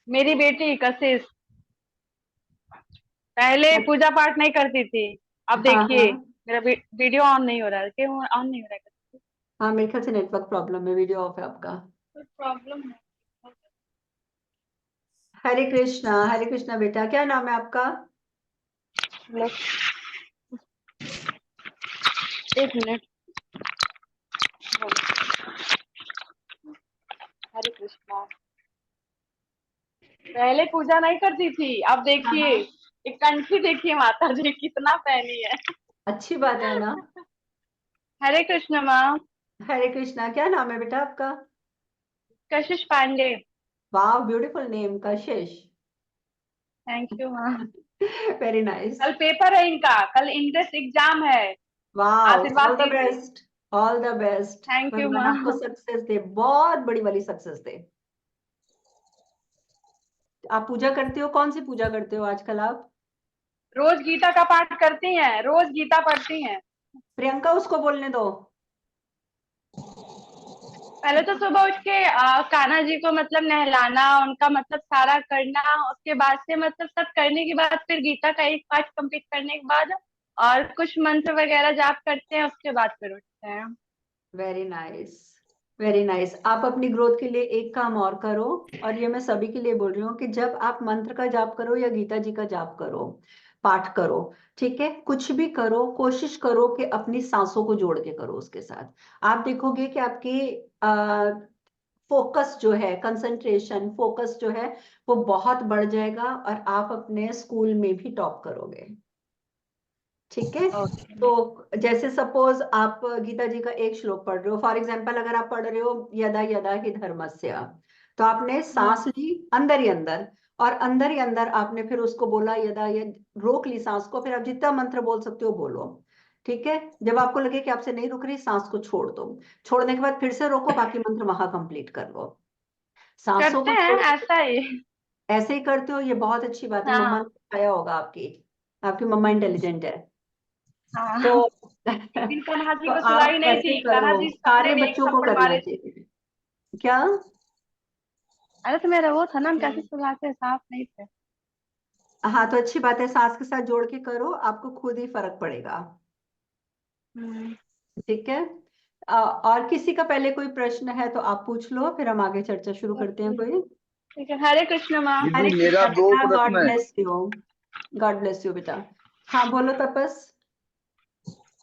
मेरी बेटी कशिश पहले पूजा पाठ नहीं करती थी। अब हाँ देखिए, हाँ। मेरा वीडियो ऑन नहीं हो रहा है, क्यों ऑन नहीं हो रहा है? हाँ मेरे ख्याल से नेटवर्क प्रॉब्लम है, वीडियो ऑफ है आपका। कोई प्रॉब्लम है? हरे कृष्णा बेटा, क्या नाम है आपका? एक मिनट। हरे कृष्णा। पहले पूजा नहीं करती थी, अब हाँ देखिए, हाँ। एक कंठी देखिए माता जी कितना पहनी है। अच्छी बात है ना। हरे कृष्ण माँ। हरे कृष्णा, क्या नाम है बेटा आपका? कशिश पांडे। वाह, beautiful name, Kashish. Thank you माँ। Very nice. कल पेपर है इनका, कल इंट्रेंस एग्जाम है। वाह, आशीर्वाद ऑल द दीजिए। Best. All the best, thank you भगवान माँ। आपको सक्सेस दे, बहुत बड़ी वाली सक्सेस दे। आप पूजा करते हो, कौन सी पूजा करते हो आजकल आप? रोज गीता का पाठ करती हैं, रोज गीता पढ़ती हैं। प्रियंका, उसको बोलने दो। पहले तो सुबह उठ के कान्हा जी को मतलब नहलाना, उनका मतलब सारा करना, उसके बाद से मतलब सब करने के बाद फिर गीता का एक पाठ कंप्लीट करने के बाद और कुछ मंत्र वगैरह जाप करते हैं, उसके बाद फिर उठते हैं। Very nice. Very nice. आप अपनी ग्रोथ के लिए एक काम और करो, और ये मैं सभी के लिए बोल रही हूँ कि जब आप मंत्र का जाप करो या गीता जी का जाप करो, पाठ करो, ठीक है, कुछ भी करो, कोशिश करो कि अपनी सांसों को जोड़ के करो उसके साथ। आप देखोगे कि आपकी फोकस जो है, कंसंट्रेशन फोकस जो है, वो बहुत बढ़ जाएगा, और आप अपने स्कूल में भी टॉप करोगे। ठीक है। ओके। तो जैसे सपोज आप गीता जी का एक श्लोक पढ़ रहे हो, फॉर एग्जाम्पल अगर आप पढ़ रहे हो यदा यदा ही धर्मस्य, तो आपने सांस ली अंदर ही अंदर, और अंदर ही अंदर आपने फिर उसको बोला यदा, ये रोक ली सांस को, फिर आप जितना मंत्र बोल सकते हो बोलो। ठीक है। जब आपको लगे कि आपसे नहीं रुक रही, सांस को छोड़ दो, छोड़ने के बाद फिर से रोको, बाकी मंत्र वहां कंप्लीट कर लो। सांसों करते को हैं छोड़ ऐसा ही। ऐसे ही करते हो, ये बहुत अच्छी बात है, मम्मा ने हाँ। सिखाया होगा आपकी, आपकी मम्मा इंटेलिजेंट है। तो हाँ। एक दिन कान्हा जी तो को सुलाई आप नहीं ऐसे थी, कान्हा करो, जी सारे सपने में एक बच्चों को थप्पड़ करना मारे थे। चाहिए। क्या? अरे तो मेरा वो था ना, हम कैसे सुलाते, साफ नहीं थे। हाँ तो अच्छी बात है, सांस के साथ जोड़ के करो, आपको खुद ही फर्क पड़ेगा। हम्म। ठीक है। और किसी का पहले कोई प्रश्न है तो आप पूछ लो, फिर हम आगे चर्चा शुरू करते हैं कोई। ठीक है, हरे कृष्ण माँ। हरे दीदी मेरा कृष्णा दो बेटा, गॉड प्रश्न है। Bless you. God bless you बेटा। हाँ बोलो तपस।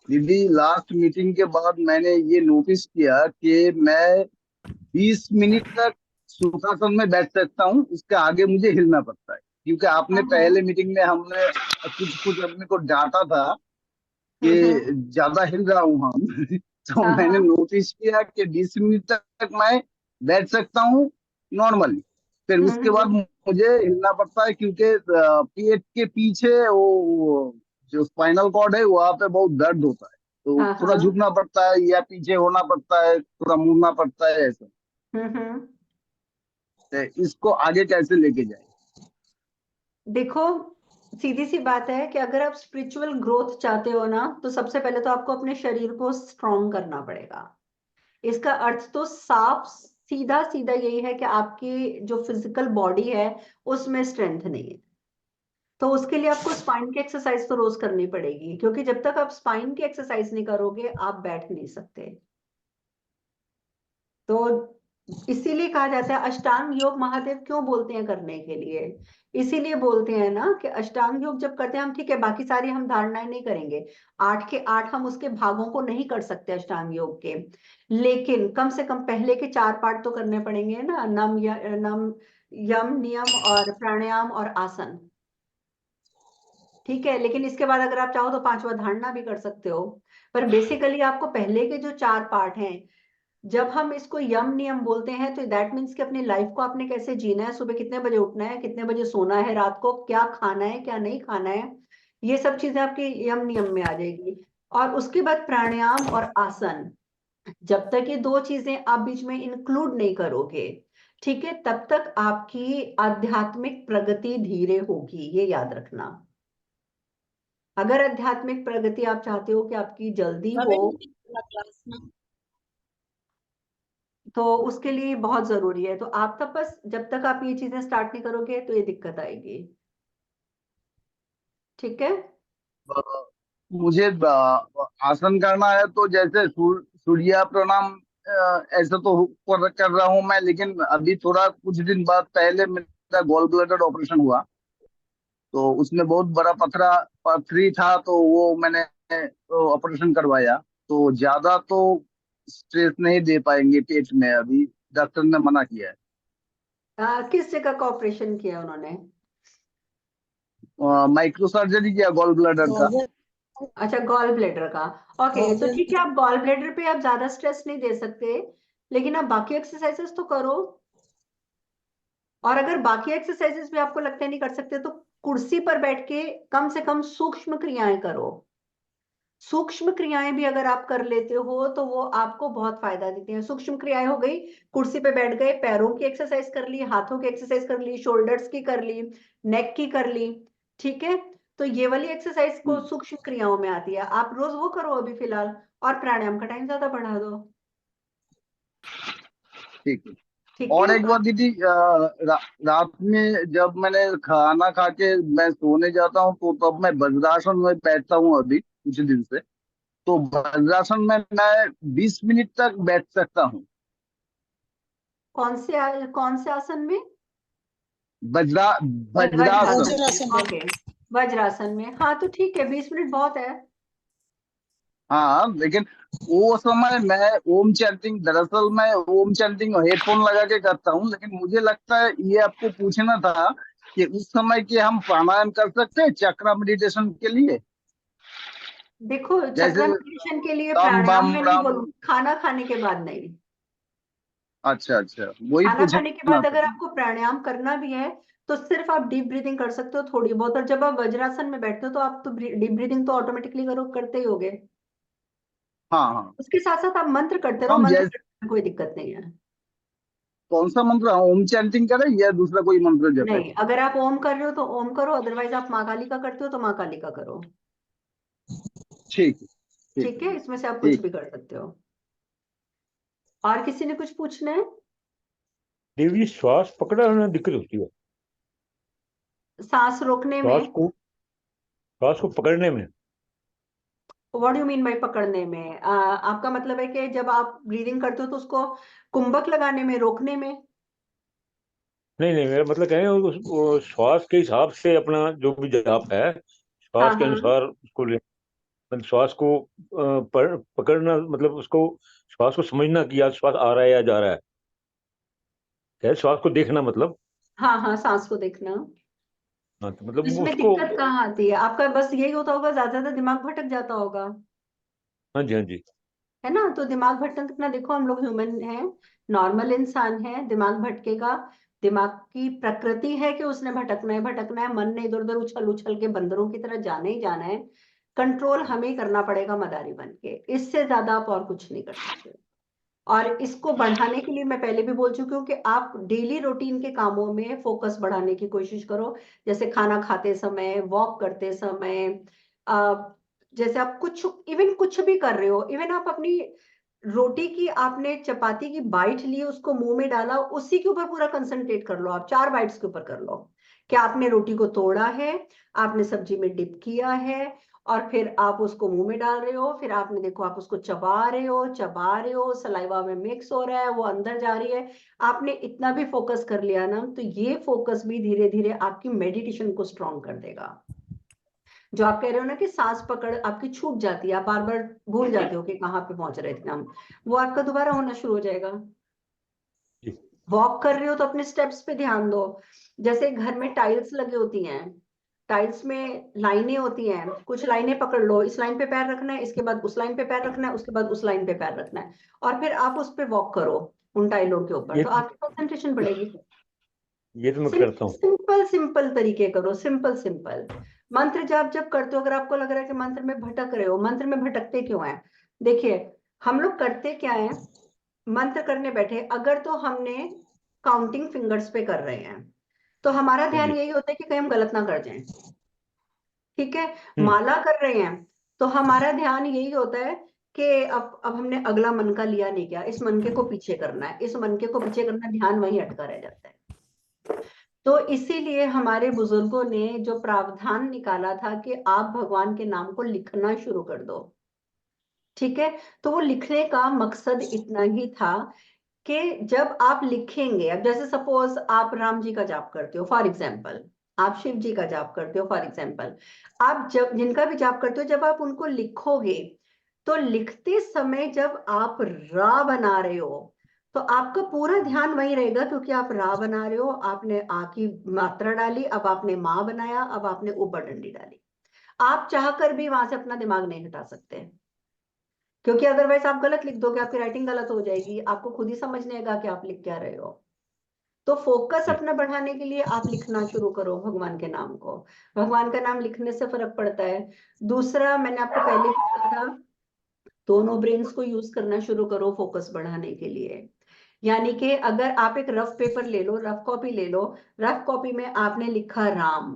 दीदी लास्ट मीटिंग के बाद मैंने ये नोटिस किया कि मैं 20 मिनट तक सुखासन में बैठ सकता हूँ, उसके आगे मुझे हिलना पड़ता है, क्योंकि आपने पहले मीटिंग में हमने कुछ कुछ अपने को डांटा था हम्म। कि ज्यादा हिल रहा हूँ हम। तो हाँ मैंने हाँ। नोटिस किया कि 20 मिनट तक मैं बैठ सकता हूँ नॉर्मली, फिर उसके बाद हम्म। मुझे हिलना पड़ता है, क्योंकि पेट के पीछे वो जो स्पाइनल कॉर्ड है वहां पे बहुत दर्द होता है, तो हाँ थोड़ा हाँ। झुकना पड़ता है या पीछे होना पड़ता है, थोड़ा मुड़ना पड़ता है ऐसा। हम्म। तो इसको आगे कैसे लेके जाए? देखो, सीधी सी बात है कि अगर आप स्पिरिचुअल ग्रोथ चाहते हो ना, तो सबसे पहले तो आपको अपने शरीर को स्ट्रॉन्ग करना पड़ेगा। इसका अर्थ तो साफ सीधा सीधा यही है कि आपकी जो फिजिकल बॉडी है उसमें स्ट्रेंथ नहीं है। तो उसके लिए आपको स्पाइन की एक्सरसाइज तो रोज करनी पड़ेगी, क्योंकि जब तक आप स्पाइन की एक्सरसाइज नहीं करोगे आप बैठ नहीं सकते। तो इसीलिए कहा जाता है अष्टांग योग, महादेव क्यों बोलते हैं करने के लिए? इसीलिए बोलते हैं ना कि अष्टांग योग जब करते हैं हम, ठीक है बाकी सारी हम धारणाएं नहीं करेंगे, 8 के 8 हम उसके भागों को नहीं कर सकते अष्टांग योग के, लेकिन कम से कम पहले के 4 पार्ट तो करने पड़ेंगे ना, नम यम नियम और प्राणायाम और आसन। ठीक है, लेकिन इसके बाद अगर आप चाहो तो पांचवा धारणा भी कर सकते हो। पर बेसिकली आपको पहले के जो 4 पार्ट हैं, जब हम इसको यम नियम बोलते हैं तो दैट मीन्स कि अपनी लाइफ को आपने कैसे जीना है, सुबह कितने बजे उठना है, कितने बजे सोना है, रात को क्या खाना है क्या नहीं खाना है, ये सब चीजें आपकी यम नियम में आ जाएगी। और उसके बाद प्राणायाम और आसन, जब तक ये 2 चीजें आप बीच में इंक्लूड नहीं करोगे, ठीक है, तब तक आपकी आध्यात्मिक प्रगति धीरे होगी, ये याद रखना। अगर आध्यात्मिक प्रगति आप चाहते हो कि आपकी जल्दी हो, तो उसके लिए बहुत जरूरी है। तो आप तब बस जब तक आप ये चीजें स्टार्ट नहीं करोगे तो ये दिक्कत आएगी। ठीक है। अ, मुझे आसन करना है तो जैसे सूर्य प्रणाम, ऐसा तो कर रहा हूँ मैं, लेकिन अभी थोड़ा कुछ दिन बाद पहले मेरा गॉल ब्लैडर ऑपरेशन हुआ, तो उसमें बहुत बड़ा पथरी था, तो वो मैंने ऑपरेशन करवाया। तो ज्यादा तो स्ट्रेस नहीं दे पाएंगे पेट में, अभी डॉक्टर ने मना किया है। किस जगह का ऑपरेशन किया उन्होंने? माइक्रो सर्जरी किया गॉल ब्लैडर का। अच्छा, गॉल ब्लेडर का। ओके, तो ठीक है, आप गॉल ब्लेडर पे आप ज्यादा स्ट्रेस नहीं दे सकते, लेकिन आप बाकी एक्सरसाइजेस तो करो। और अगर बाकी एक्सरसाइजेस भी आपको लगता है नहीं कर सकते, तो कुर्सी पर बैठ के कम से कम सूक्ष्म क्रियाएं करो। सूक्ष्म क्रियाएं भी अगर आप कर लेते हो तो वो आपको बहुत फायदा देती हैं। सूक्ष्म क्रियाएं हो गई, कुर्सी पे बैठ गए, पैरों की एक्सरसाइज कर ली, हाथों की एक्सरसाइज कर ली, शोल्डर्स की कर ली, नेक की कर ली। ठीक है, तो ये वाली एक्सरसाइज को हम्म, सूक्ष्म क्रियाओं में आती है। आप रोज वो करो अभी फिलहाल, और प्राणायाम का टाइम ज्यादा बढ़ा दो। ठीक है। ठीक है। और एक बात दीदी, रात में जब मैंने खाना खा के मैं सोने जाता हूँ, तो तब मैं वज्रासन में बैठता हूँ अभी कुछ दिन से। तो वज्रासन में मैं 20 मिनट तक बैठ सकता हूँ। कौन से आसन में? वज्रा वज्रासन। वज्रासन में। ओके, वज्रासन में, हाँ तो ठीक है, 20 मिनट बहुत है। हाँ, लेकिन वो समय मैं ओम चैंटिंग, दरअसल मैं ओम चैंटिंग हेडफोन लगा के करता हूँ, लेकिन मुझे लगता है ये आपको पूछना था कि उस समय के हम प्राणायाम कर सकते हैं चक्र मेडिटेशन के लिए, देखो, जैसे चक्र मेडिटेशन के लिए तम प्राणायाम बम में नहीं बम। बोलूँ, खाना खाने के बाद नहीं। अच्छा अच्छा, वही खाना खाने के पूछना बाद था। अगर आपको प्राणायाम करना भी है तो सिर्फ आप डीप ब्रीदिंग कर सकते हो थोड़ी बहुत। और जब आप वज्रासन में बैठते हो तो आप तो डीप ब्रीदिंग तो ऑटोमेटिकली करो, करते ही होगे। हाँ हाँ। उसके साथ साथ आप मंत्र करते रहो, हम मंत्र जैसे करने में कोई दिक्कत नहीं है। कौन सा मंत्र, ओम चैंटिंग करें या दूसरा कोई मंत्र जपे? नहीं, अगर आप ओम कर रहे हो तो ओम करो, अदरवाइज आप माँ काली का करते हो तो माँ काली का करो। ठीक है। ठीक ठीक है। है, इसमें से आप कुछ ठीक। भी कर सकते हो। और किसी ने कुछ पूछना है? देवी श्वास पकड़ने में दिक्कत होती है। सांस रोकने श्वास में? को श्वास को पकड़ने में। व्हाट यू मीन बाय पकड़ने में? आपका मतलब है कि जब आप ब्रीदिंग करते हो तो उसको कुंभक लगाने में, रोकने में? नहीं नहीं, मेरा मतलब क्या है, वो श्वास के हिसाब से अपना जो भी जाप है, हाँ श्वास के हाँ। अनुसार उसको ले, मतलब श्वास को पकड़ना, मतलब उसको श्वास को समझना कि आज श्वास आ रहा है या जा रहा है। क्या है, श्वास को देखना मतलब। हाँ हाँ, सांस को देखना। हाँ, तो तो मतलब इसमें उसको। दिक्कत कहाँ आती है? आपका बस यही होता होगा, ज्यादा ज्यादा दिमाग भटक जाता होगा, हाँ जी, हाँ जी। है ना? तो दिमाग भटकना, देखो हम लोग ह्यूमन हैं, नॉर्मल इंसान है, दिमाग भटकेगा। दिमाग की प्रकृति है कि उसने भटकना है, भटकना है। मन ने इधर उधर उछल उछल के बंदरों की तरह जाना ही जाना है। कंट्रोल हमें ही करना पड़ेगा मदारी बन के, इससे ज्यादा आप और कुछ नहीं कर सकते। और इसको बढ़ाने के लिए मैं पहले भी बोल चुकी हूँ कि आप डेली रूटीन के कामों में फोकस बढ़ाने की कोशिश करो। जैसे खाना खाते समय, वॉक करते समय, आ, जैसे आप कुछ इवन कुछ भी कर रहे हो, इवन आप अपनी रोटी की, आपने चपाती की बाइट ली, उसको मुंह में डाला, उसी के ऊपर पूरा कंसंट्रेट कर लो। आप 4 बाइट्स के ऊपर कर लो कि आपने रोटी को तोड़ा है, आपने सब्जी में डिप किया है, और फिर आप उसको मुंह में डाल रहे हो। फिर आपने देखो, आप उसको चबा रहे हो, चबा रहे हो, सलाइवा में मिक्स हो रहा है, वो अंदर जा रही है। आपने इतना भी फोकस कर लिया ना, तो ये फोकस भी धीरे धीरे आपकी मेडिटेशन को स्ट्रॉन्ग कर देगा। जो आप कह रहे हो ना कि सांस पकड़ आपकी छूट जाती है, आप बार बार भूल जाते हो कि कहाँ पे पहुंच रहे थे हम, वो आपका दोबारा होना शुरू हो जाएगा। जी। वॉक कर रहे हो तो अपने स्टेप्स पे ध्यान दो। जैसे घर में टाइल्स लगी होती हैं, टाइल्स में लाइनें होती हैं, कुछ लाइनें पकड़ लो, इस लाइन पे पैर रखना है, इसके बाद उस लाइन पे पैर रखना है, उसके बाद उस लाइन पे पैर रखना है, और फिर आप उस पे वॉक करो उन टाइलों के ऊपर, ये तो आपकी कंसंट्रेशन बढ़ेगी। ये तो मैं करता हूँ। सिंपल सिंपल तरीके करो, सिंपल सिंपल। मंत्र जाप जब करते हो, अगर आपको लग रहा है कि मंत्र में भटक रहे हो, मंत्र में भटकते क्यों हैं? देखिए, हम लोग करते क्या है, मंत्र करने बैठे अगर तो हमने काउंटिंग फिंगर्स पे कर रहे हैं, तो हमारा हाँ ध्यान जी। यही होता है कि कहीं हम गलत ना कर जाएं। ठीक है। हम्म। माला कर रहे हैं तो हमारा ध्यान यही होता है कि अब हमने अगला मन का लिया नहीं क्या, इस मनके को पीछे करना है, इस मनके को पीछे करना, ध्यान वहीं अटका रह जाता है। तो इसीलिए हमारे बुजुर्गों ने जो प्रावधान निकाला था कि आप भगवान के नाम को लिखना शुरू कर दो, ठीक है। तो वो लिखने का मकसद इतना ही था कि जब आप लिखेंगे, अब जैसे सपोज आप राम जी का जाप करते हो फॉर एग्जाम्पल, आप शिव जी का जाप करते हो फॉर एग्जाम्पल, आप जब जिनका भी जाप करते हो, जब आप उनको लिखोगे तो लिखते समय जब आप रा बना रहे हो तो आपका पूरा ध्यान वहीं रहेगा, क्योंकि आप रा बना रहे हो, आपने आ की मात्रा डाली, अब आपने माँ बनाया, अब आपने ऊपर डंडी डाली। आप चाह कर भी वहां से अपना दिमाग नहीं हटा सकते, क्योंकि अदरवाइज आप गलत लिख दोगे, आपकी राइटिंग गलत हो जाएगी, आपको खुद ही समझ नहीं आएगा कि आप लिख क्या रहे हो। तो फोकस अपना बढ़ाने के लिए आप लिखना शुरू करो भगवान के नाम को। भगवान का नाम लिखने से फर्क पड़ता है। दूसरा, मैंने आपको पहले भी कहा था, दोनों ब्रेन्स को यूज करना शुरू करो फोकस बढ़ाने के लिए। यानी कि अगर आप एक रफ पेपर ले लो, रफ कॉपी ले लो, रफ कॉपी में आपने लिखा राम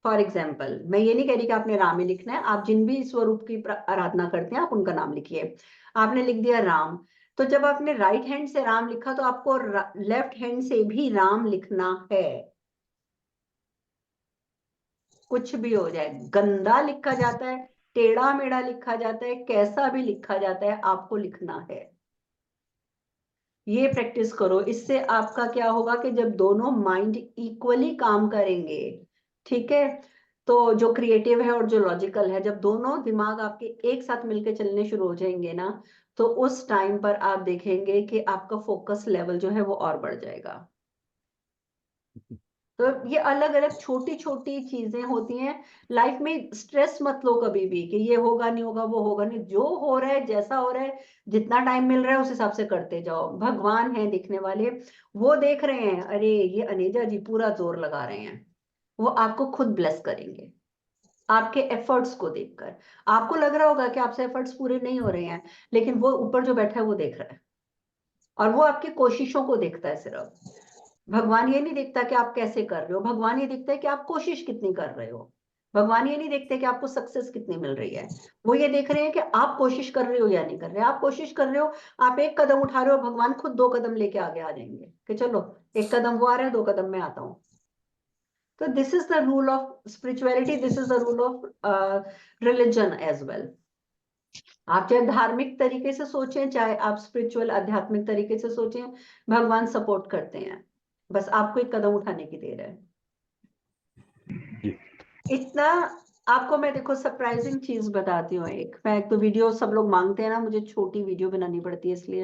फॉर एग्जाम्पल, मैं ये नहीं कह रही कि आपने राम ही लिखना है, आप जिन भी स्वरूप की आराधना करते हैं आप उनका नाम लिखिए। आपने लिख दिया राम, तो जब आपने राइट हैंड से राम लिखा तो आपको लेफ्ट हैंड से भी राम लिखना है। कुछ भी हो जाए, गंदा लिखा जाता है, टेढ़ा मेढ़ा लिखा जाता है, कैसा भी लिखा जाता है, आपको लिखना है। ये प्रैक्टिस करो, इससे आपका क्या होगा कि जब दोनों माइंड इक्वली काम करेंगे, ठीक है, तो जो क्रिएटिव है और जो लॉजिकल है, जब दोनों दिमाग आपके एक साथ मिलकर चलने शुरू हो जाएंगे ना, तो उस टाइम पर आप देखेंगे कि आपका फोकस लेवल जो है वो और बढ़ जाएगा। तो ये अलग अलग छोटी छोटी चीजें होती हैं लाइफ में। स्ट्रेस मत लो कभी भी कि ये होगा नहीं होगा, वो होगा नहीं, जो हो रहा है जैसा हो रहा है, जितना टाइम मिल रहा है उस हिसाब से करते जाओ। भगवान है देखने वाले, वो देख रहे हैं, अरे ये अनेजा जी पूरा जोर लगा रहे हैं, वो आपको खुद ब्लेस करेंगे आपके एफर्ट्स को देखकर। आपको लग रहा होगा कि आपसे एफर्ट्स पूरे नहीं हो रहे हैं, लेकिन वो ऊपर जो बैठा है वो देख रहा है, और वो आपकी कोशिशों को देखता है सिर्फ। भगवान ये नहीं देखता कि आप कैसे कर रहे हो, भगवान ये देखता है कि आप कोशिश कितनी कर रहे हो। भगवान ये नहीं देखते कि आपको सक्सेस कितनी मिल रही है, वो ये देख रहे हैं कि आप कोशिश कर रहे हो या नहीं कर रहे। आप कोशिश कर रहे हो, आप एक कदम उठा रहे हो, भगवान खुद 2 कदम लेके आगे आ जाएंगे कि चलो 1 कदम वो आ रहा है, 2 कदम मैं आता हूँ। तो this is the rule of spirituality, this is the rule of religion as well. आप चाहे धार्मिक तरीके से सोचें, चाहे आप स्पिरिचुअल आध्यात्मिक तरीके से सोचें, भगवान सपोर्ट करते हैं, बस आपको 1 कदम उठाने की देर है। इतना आपको मैं देखो सरप्राइजिंग चीज बताती हूँ। एक मैं, एक तो वीडियो सब लोग मांगते हैं ना, मुझे छोटी वीडियो बनानी पड़ती है इसलिए